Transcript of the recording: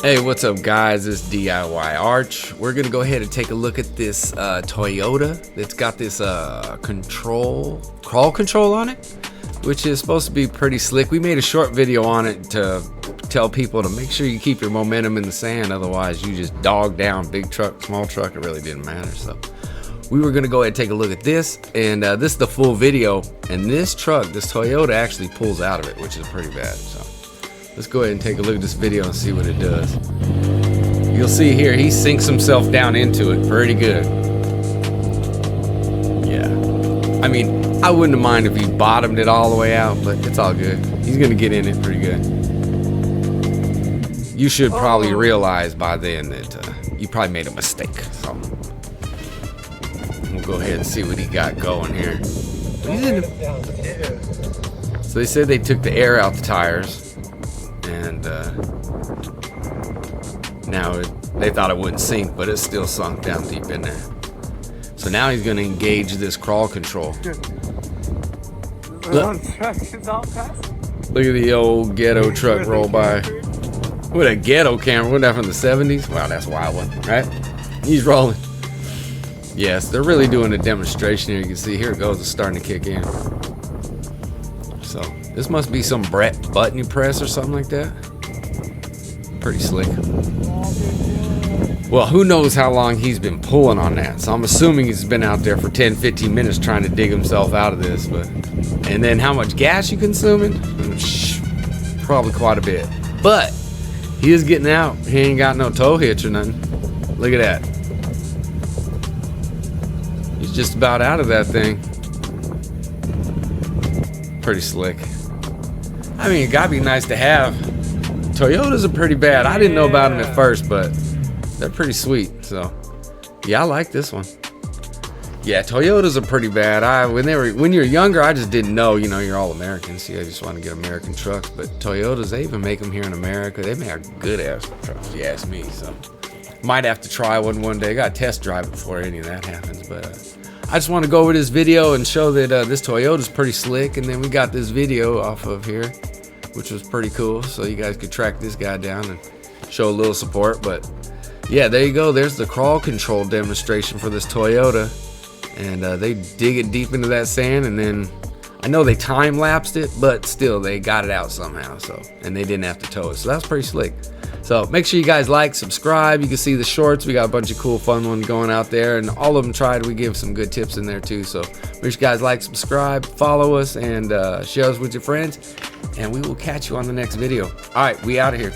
Hey, what's up guys? It's DIY Arch. We're gonna go ahead and take a look at this Toyota that's got this crawl control on it, which is supposed to be pretty slick. We made a short video on it to tell people to make sure you keep your momentum in the sand, otherwise you just dog down big truck, small truck, it really didn't matter. So we were gonna go ahead and take a look at this, and this is the full video, and this truck, this Toyota, actually pulls out of it, which is pretty bad. So let's go ahead and take a look at this video and see what it does. You'll see here, he sinks himself down into it pretty good. Yeah. I mean, I wouldn't mind if he bottomed it all the way out, but it's all good. He's gonna get in it pretty good. You should probably realize by then that you probably made a mistake. So we'll go ahead and see what he got going here. So they said they took the air out the tires. And now they thought it wouldn't sink, but it still sunk down deep in there. So now he's going to engage this crawl control. Look at the old ghetto truck roll by. What a ghetto camera. Wasn't that from the 70s? Wow, that's a wild one, right? He's rolling. Yes, they're really doing a demonstration here. You can see here it goes. It's starting to kick in. So this must be some button you press or something like that. Pretty slick. Well, who knows how long he's been pulling on that. So I'm assuming he's been out there for 10-15 minutes trying to dig himself out of this. And then how much gas you consuming? Probably quite a bit. But he is getting out. He ain't got no tow hitch or nothing. Look at that. He's just about out of that thing. Pretty slick. I mean, it gotta be nice to have. Toyotas are pretty bad. I didn't know about them at first, but they're pretty sweet. So yeah, I like this one. Yeah, Toyotas are pretty bad. When you're younger, I just didn't know. You know, you're all Americans. See, I just want to get American trucks. But Toyotas, they even make them here in America. They make good ass trucks, if you ask me. So might have to try one day. I got to test drive it before any of that happens. But I just want to go over this video and show that this Toyota is pretty slick. And then we got this video off of here, which was pretty cool. So you guys could track this guy down and show a little support. But yeah, there you go. There's the crawl control demonstration for this Toyota. And they dig it deep into that sand. And then I know they time lapsed it, but still they got it out somehow. So, and they didn't have to tow it. So that's pretty slick. So make sure you guys like, subscribe. You can see the shorts. We got a bunch of cool fun ones going out there, and all of them tried. We give some good tips in there too. So make sure you guys like, subscribe, follow us, and share us with your friends. And we will catch you on the next video. All right, we out of here.